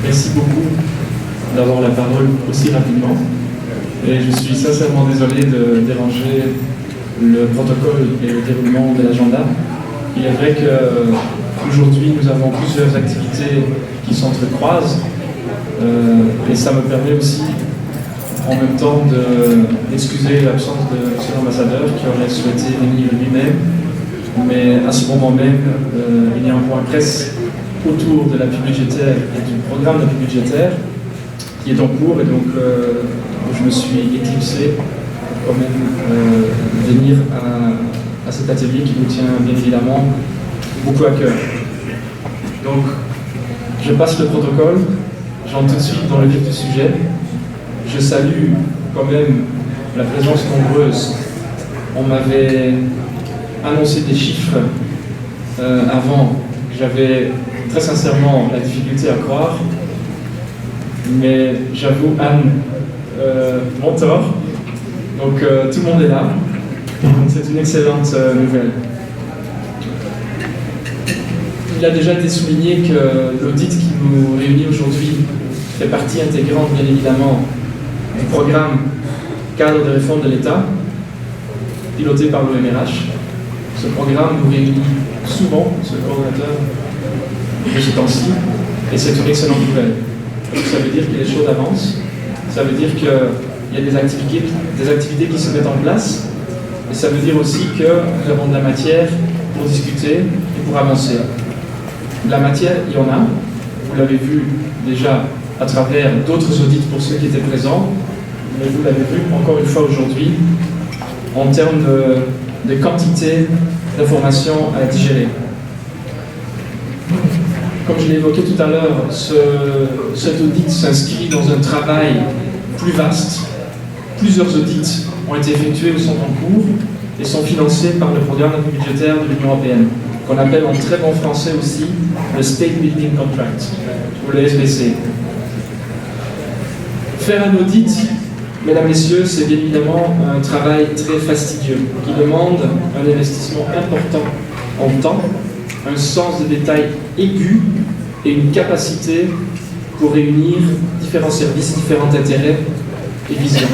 Merci beaucoup d'avoir la parole aussi rapidement. Et je suis sincèrement désolé de déranger le protocole et le déroulement de l'agenda. Il est vrai qu'aujourd'hui, nous avons plusieurs activités qui s'entrecroisent et ça me permet aussi en même temps d'excuser l'absence de M. l'ambassadeur qui aurait souhaité venir lui-même. Mais à ce moment même, il y a un point presse autour de l'appui budgétaire et du programme d'appui budgétaire qui est en cours et donc je me suis éclipsé pour quand même venir à cet atelier qui nous tient bien évidemment beaucoup à cœur. Donc je passe le protocole, j'entre tout de suite dans le vif du sujet. Je salue quand même la présence nombreuse. On m'avait annoncé des chiffres avant, j'avais très sincèrement la difficulté à croire, mais j'avoue Anne, mon tort, donc tout le monde est là, donc c'est une excellente nouvelle. Il a déjà été souligné que l'audit qui nous réunit aujourd'hui fait partie intégrante bien évidemment du programme cadre de réforme de l'État, piloté par l'OMRH. Ce programme nous réunit souvent, ce coordonnateur, de ce temps-ci, et c'est une excellente nouvelle. Donc ça veut dire que les choses avancent, ça veut dire qu'il y a des activités qui se mettent en place, et ça veut dire aussi que nous avons de la matière pour discuter et pour avancer. De la matière, il y en a, vous l'avez vu déjà à travers d'autres audits pour ceux qui étaient présents, mais vous l'avez vu encore une fois aujourd'hui en termes de quantité d'informations à digérer. Comme je l'ai évoqué tout à l'heure, cet audit s'inscrit dans un travail plus vaste. Plusieurs audits ont été effectués ou sont en cours et sont financés par le programme d'appui budgétaire de l'Union européenne, qu'on appelle en très bon français aussi le State Building Contract, ou le SBC. Faire un audit, mesdames, messieurs, c'est bien évidemment un travail très fastidieux qui demande un investissement important en temps, un sens de détail aigu et une capacité pour réunir différents services, différents intérêts et visions.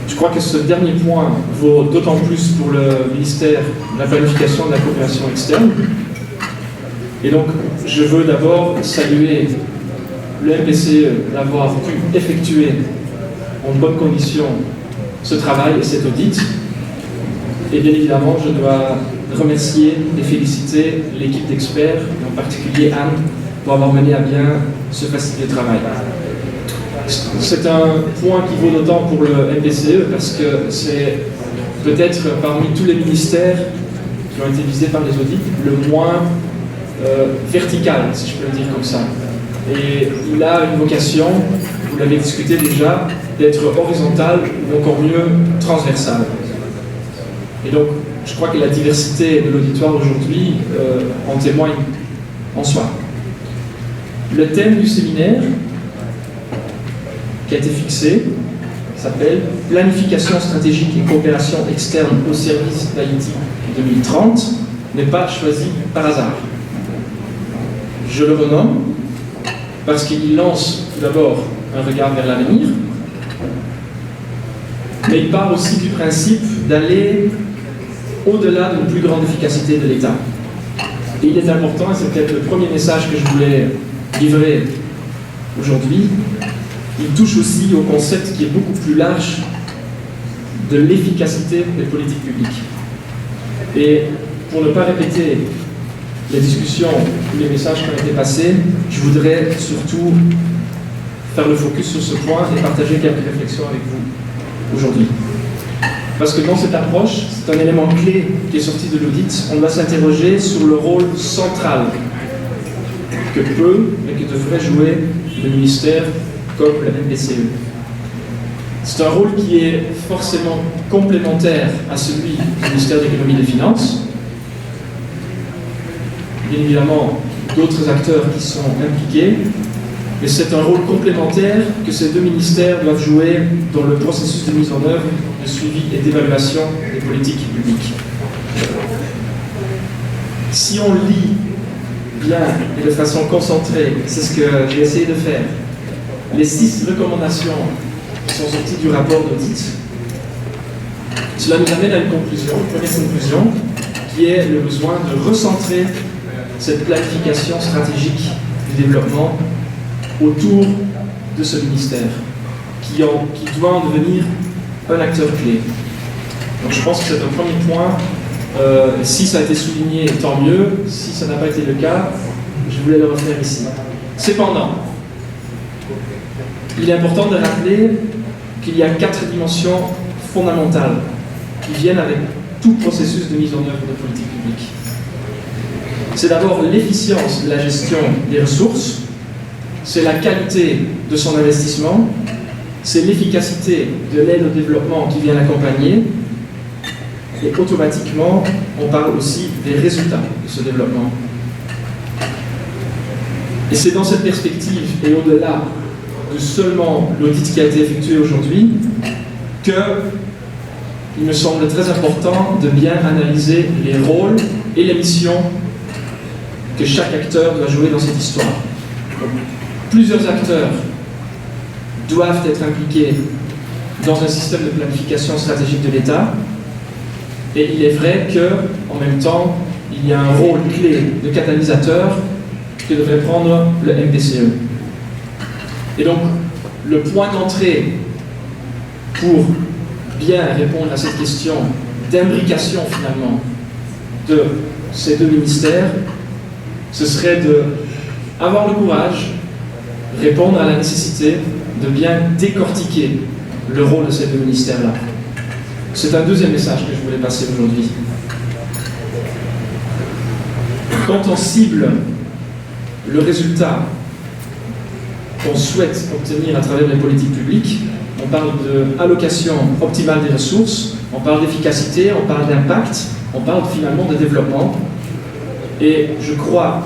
Je crois que ce dernier point vaut d'autant plus pour le ministère de la Planification et de la Coopération externe. Et donc, je veux d'abord saluer le MPCE d'avoir pu effectuer en bonnes conditions ce travail et cet audit. Et bien évidemment, je dois remercier et féliciter l'équipe d'experts, et en particulier Anne, pour avoir mené à bien ce fastidieux travail. C'est un point qui vaut d'autant pour le MPCE parce que c'est peut-être parmi tous les ministères qui ont été visés par les audits le moins vertical, si je peux le dire comme ça. Et il a une vocation, vous l'avez discuté déjà, d'être horizontal ou encore mieux transversal. Et donc, je crois que la diversité de l'auditoire aujourd'hui en témoigne en soi. Le thème du séminaire qui a été fixé s'appelle « Planification stratégique et coopération externe au service d'Haïti 2030 » n'est pas choisi par hasard. Je le renomme parce qu'il lance tout d'abord un regard vers l'avenir, mais il part aussi du principe d'aller au-delà d'une plus grande efficacité de l'État. Et il est important, et c'est peut-être le premier message que je voulais livrer aujourd'hui, il touche aussi au concept qui est beaucoup plus large de l'efficacité des politiques publiques. Et pour ne pas répéter les discussions ou les messages qui ont été passés, je voudrais surtout faire le focus sur ce point et partager quelques réflexions avec vous aujourd'hui. Parce que dans cette approche, c'est un élément clé qui est sorti de l'audit, on doit s'interroger sur le rôle central que peut et que devrait jouer le ministère comme le MPCE. C'est un rôle qui est forcément complémentaire à celui du ministère de l'Économie et des Finances. Bien évidemment, d'autres acteurs qui sont impliqués, mais c'est un rôle complémentaire que ces deux ministères doivent jouer dans le processus de mise en œuvre, de suivi et d'évaluation des politiques publiques. Si on lit bien et de façon concentrée. C'est ce que j'ai essayé de faire. Les 6 recommandations qui sont sorties du rapport d'audit, cela nous amène à une conclusion, une première conclusion, qui est le besoin de recentrer cette planification stratégique du développement autour de ce ministère, qui doit en devenir un acteur clé. Donc je pense que c'est un premier point. Si ça a été souligné, tant mieux. Si ça n'a pas été le cas, je voulais le refaire ici. Cependant, il est important de rappeler qu'il y a 4 dimensions fondamentales qui viennent avec tout processus de mise en œuvre de politique publique. C'est d'abord l'efficience de la gestion des ressources, c'est la qualité de son investissement, c'est l'efficacité de l'aide au développement qui vient l'accompagner, et automatiquement, on parle aussi des résultats de ce développement. Et c'est dans cette perspective, et au-delà de seulement l'audit qui a été effectué aujourd'hui, qu'il me semble très important de bien analyser les rôles et les missions que chaque acteur doit jouer dans cette histoire. Donc, plusieurs acteurs doivent être impliqués dans un système de planification stratégique de l'État, et il est vrai qu'en même temps, il y a un rôle clé de catalysateur que devrait prendre le MPCE. Et donc, le point d'entrée pour bien répondre à cette question d'imbrication finalement de ces 2 ministères, ce serait d'avoir le courage, répondre à la nécessité de bien décortiquer le rôle de ces 2 ministères-là. C'est un deuxième message que je voulais passer aujourd'hui. Quand on cible le résultat qu'on souhaite obtenir à travers les politiques publiques, on parle d'allocation optimale des ressources, on parle d'efficacité, on parle d'impact, on parle finalement de développement. Et je crois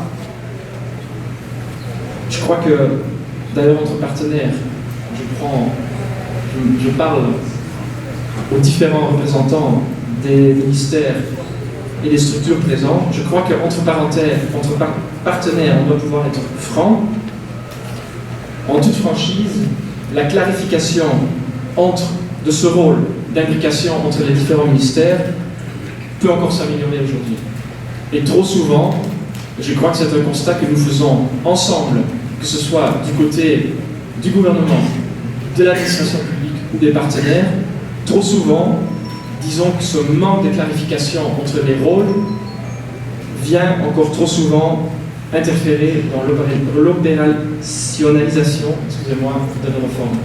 que, d'ailleurs, entre partenaires, je parle aux différents représentants des ministères et des structures présentes, je crois qu'entre partenaires, on doit pouvoir être franc. En toute franchise, la clarification de ce rôle d'imbrication entre les différents ministères peut encore s'améliorer aujourd'hui. Et trop souvent, je crois que c'est un constat que nous faisons ensemble, que ce soit du côté du gouvernement, de l'administration publique ou des partenaires. Trop souvent, disons que ce manque de clarification entre les rôles vient encore trop souvent interférer dans l'opérationnalisation, de nos réformes.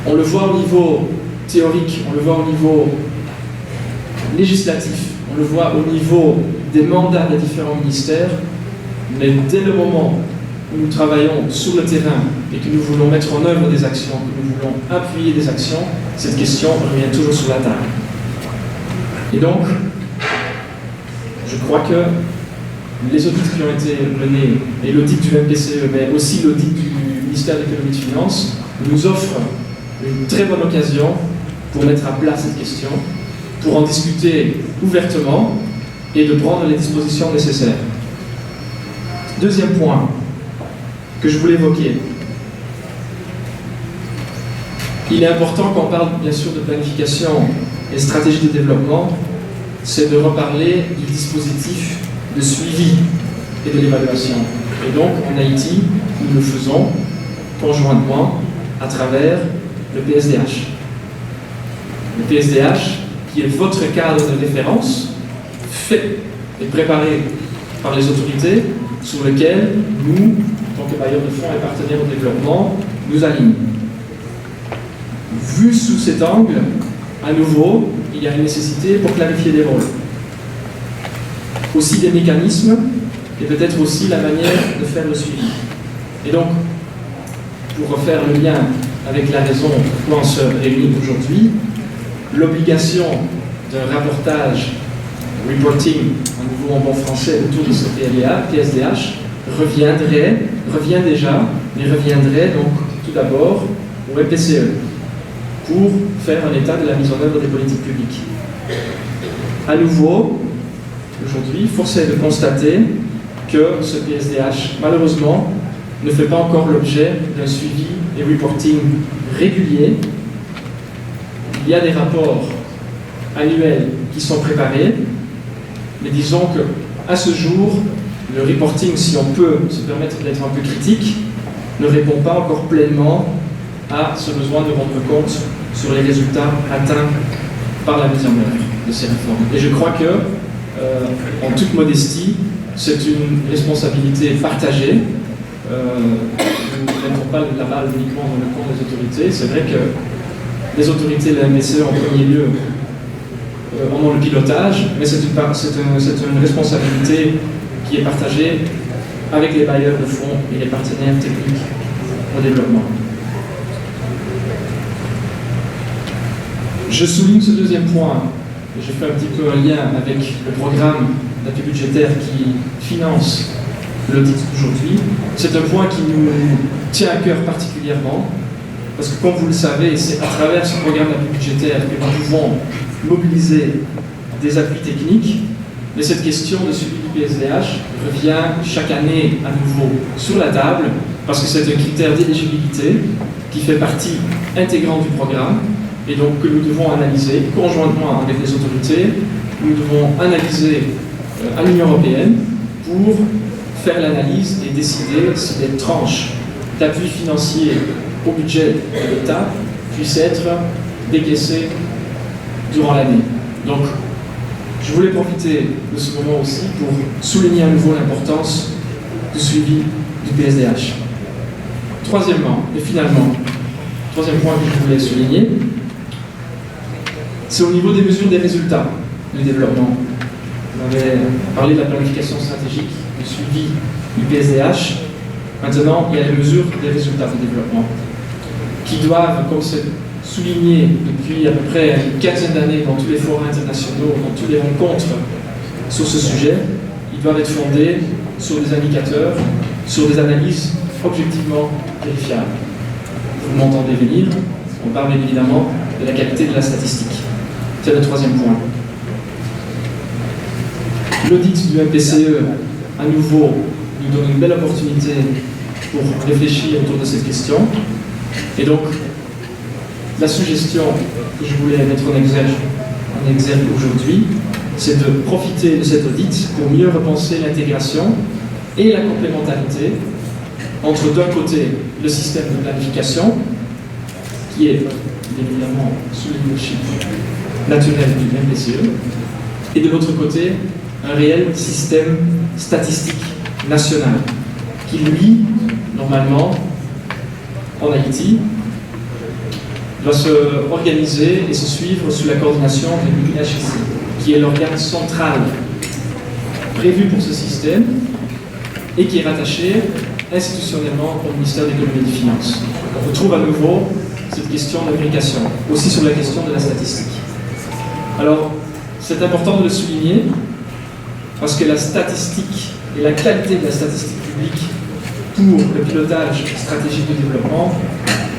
On le voit au niveau théorique, on le voit au niveau législatif, on le voit au niveau des mandats des différents ministères, mais dès le moment où nous travaillons sur le terrain et que nous voulons mettre en œuvre des actions, que nous voulons appuyer des actions, cette question revient toujours sur la table. Et donc, je crois que les audits qui ont été menés, et l'audit du MPCE, mais aussi l'audit du ministère de l'économie et des finances, nous offrent une très bonne occasion pour mettre à plat cette question, pour en discuter ouvertement et de prendre les dispositions nécessaires. Deuxième point que je voulais évoquer. Il est important qu'on parle bien sûr de planification et stratégie de développement, c'est de reparler du dispositif de suivi et de l'évaluation. Et donc en Haïti, nous le faisons conjointement à travers le PSDH. Le PSDH, qui est votre cadre de référence, fait et préparé par les autorités, sur lequel nous, en tant que bailleurs de fonds et partenaires au développement, nous alignons. Vu sous cet angle, à nouveau, il y a une nécessité pour clarifier les rôles. Aussi des mécanismes et peut-être aussi la manière de faire le suivi. Et donc, pour refaire le lien avec la raison pourquoi on se réunit aujourd'hui, l'obligation d'un rapportage, reporting, en nouveau en bon français, autour de ce PSDH, revient déjà, mais reviendrait donc tout d'abord au MPCE pour faire un état de la mise en œuvre des politiques publiques. À nouveau, aujourd'hui, force est de constater que ce PSDH, malheureusement, ne fait pas encore l'objet d'un suivi et reporting régulier. Il y a des rapports annuels qui sont préparés, mais disons qu'à ce jour, le reporting, si on peut se permettre d'être un peu critique, ne répond pas encore pleinement à ce besoin de rendre compte sur les résultats atteints par la mise en œuvre de ces réformes. Et je crois que, en toute modestie, c'est une responsabilité partagée. Nous ne mettons pas la balle uniquement dans le camp des autorités. C'est vrai que les autorités de la MSE en premier lieu en ont le pilotage, mais c'est une responsabilité qui est partagée avec les bailleurs de fonds et les partenaires techniques au développement. Je souligne ce deuxième point, et je fais un petit peu un lien avec le programme d'appui budgétaire qui finance l'audit d'aujourd'hui. C'est un point qui nous tient à cœur particulièrement, parce que comme vous le savez, c'est à travers ce programme d'appui budgétaire que nous pouvons mobiliser des appuis techniques, mais cette question de suivi du PSDH revient chaque année à nouveau sur la table, parce que c'est un critère d'éligibilité qui fait partie intégrante du programme, et donc que nous devons analyser conjointement avec les autorités. Nous devons analyser à l'Union européenne pour faire l'analyse et décider si des tranches d'appui financier au budget de l'État puissent être décaissées durant l'année. Donc, je voulais profiter de ce moment aussi pour souligner à nouveau l'importance du suivi du PSDH. Troisièmement, et finalement, troisième point que je voulais souligner, c'est au niveau des mesures des résultats du développement. On avait parlé de la planification stratégique, du suivi du PSDH. Maintenant, il y a les mesures des résultats du développement qui doivent, comme c'est souligné depuis à peu près une quinzaine d'années dans tous les forums internationaux, dans toutes les rencontres sur ce sujet, ils doivent être fondés sur des indicateurs, sur des analyses objectivement vérifiables. Vous m'entendez venir, on parle évidemment de la qualité de la statistique. C'est le troisième point. L'audit du MPCE, à nouveau, nous donne une belle opportunité pour réfléchir autour de cette question. Et donc, la suggestion que je voulais mettre en exergue aujourd'hui, c'est de profiter de cet audit pour mieux repenser l'intégration et la complémentarité entre, d'un côté, le système de planification, qui est évidemment sous le leadership naturel du MPCE, et de l'autre côté, un réel système statistique national, qui, lui, normalement, en Haïti, doit se organiser et se suivre sous la coordination de l'IHC, qui est l'organe central prévu pour ce système et qui est rattaché institutionnellement au ministère de l'économie et des finances. On retrouve à nouveau cette question de l'application, aussi sur la question de la statistique. Alors, c'est important de le souligner parce que la statistique et la qualité de la statistique publique pour le pilotage stratégique du développement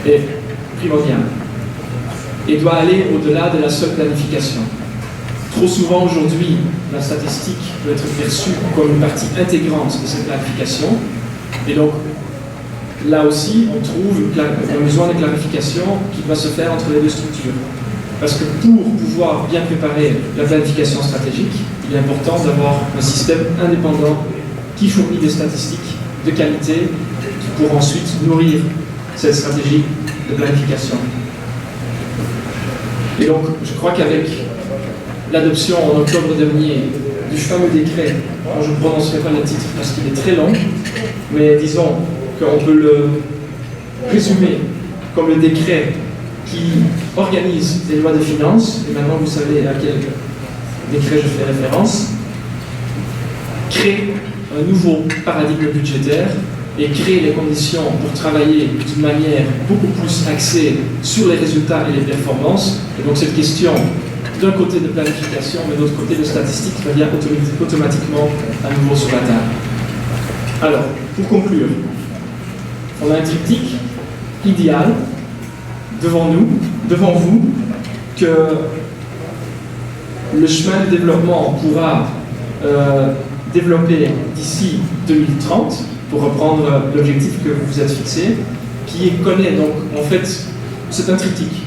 est primordiale et doit aller au-delà de la seule planification. Trop souvent aujourd'hui, la statistique peut être perçue comme une partie intégrante de cette planification, et donc là aussi on trouve un besoin de clarification qui doit se faire entre les deux structures. Parce que pour pouvoir bien préparer la planification stratégique, il est important d'avoir un système indépendant qui fournit des statistiques de qualité pour ensuite nourrir cette stratégie de planification. Et donc, je crois qu'avec l'adoption en octobre dernier du fameux décret, dont je ne prononcerai pas le titre parce qu'il est très long, mais disons qu'on peut le résumer comme le décret qui organise les lois de finances, et maintenant vous savez à quel décret je fais référence, crée un nouveau paradigme budgétaire et crée les conditions pour travailler d'une manière beaucoup plus axée sur les résultats et les performances. Et donc cette question, d'un côté de planification, mais de l'autre côté de statistique, revient automatiquement à nouveau sur la table. Alors, pour conclure, on a un triptyque idéal devant nous, devant vous, que le chemin de développement pourra développer d'ici 2030, pour reprendre l'objectif que vous vous êtes fixé, qui connaît donc, en fait, c'est un triptyque.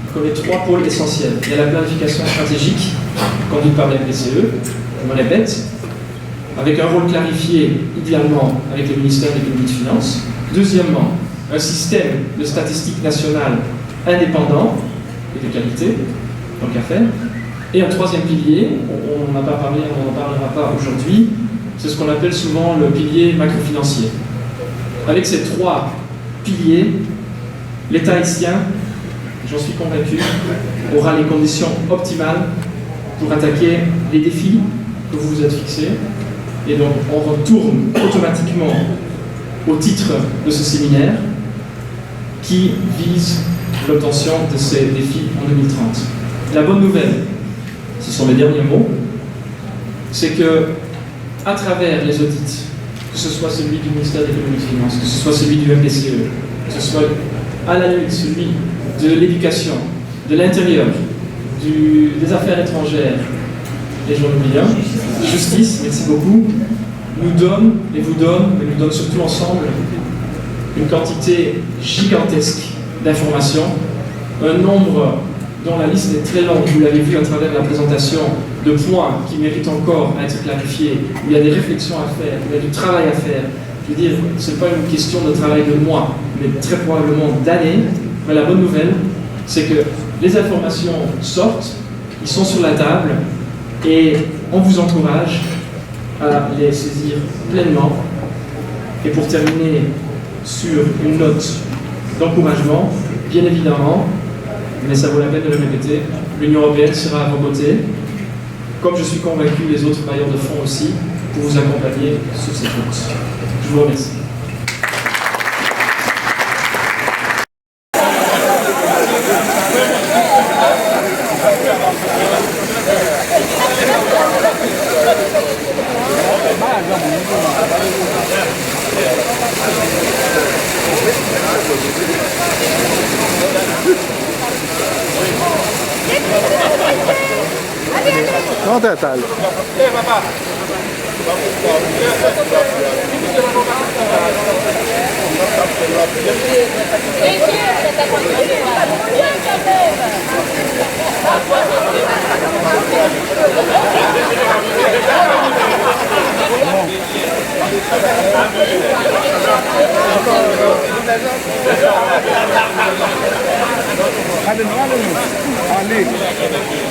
Il connaît 3 pôles essentiels. Il y a la planification stratégique, conduite par la BCE, je me répète, avec un rôle clarifié, idéalement, avec le ministère de l'économie et des finances. Deuxièmement, un système de statistiques nationales indépendant et de qualité, tant qu'à faire. Et un troisième pilier, on n'en a pas parlé, on n'en parlera pas aujourd'hui, c'est ce qu'on appelle souvent le pilier macrofinancier. Avec ces 3 piliers, l'État haïtien, j'en suis convaincu, aura les conditions optimales pour attaquer les défis que vous vous êtes fixés. Et donc, on retourne automatiquement au titre de ce séminaire qui vise l'obtention de ces défis en 2030. La bonne nouvelle, ce sont mes derniers mots, c'est que à travers les audits, que ce soit celui du ministère de l'économie et des finances, que ce soit celui du MPCE, que ce soit à la limite celui de l'éducation, de l'intérieur, des affaires étrangères, et j'en oublie un, justice, merci beaucoup, nous donne, et vous donne, mais nous donne surtout ensemble, une quantité gigantesque d'informations, un nombre dont la liste est très longue, vous l'avez vu à travers la présentation, de points qui méritent encore à être clarifiés, où il y a des réflexions à faire, où il y a du travail à faire. Je veux dire, ce n'est pas une question de travail de mois, mais très probablement d'années. Mais la bonne nouvelle, c'est que les informations sortent, ils sont sur la table, et on vous encourage à les saisir pleinement. Et pour terminer sur une note d'encouragement, bien évidemment, mais ça vaut la peine de le répéter, l'Union européenne sera à vos côtés, comme je suis convaincu les autres bailleurs de fonds aussi, pour vous accompagner sur cette route. Je vous remercie. No detalhe. Hadi ne var? Ali.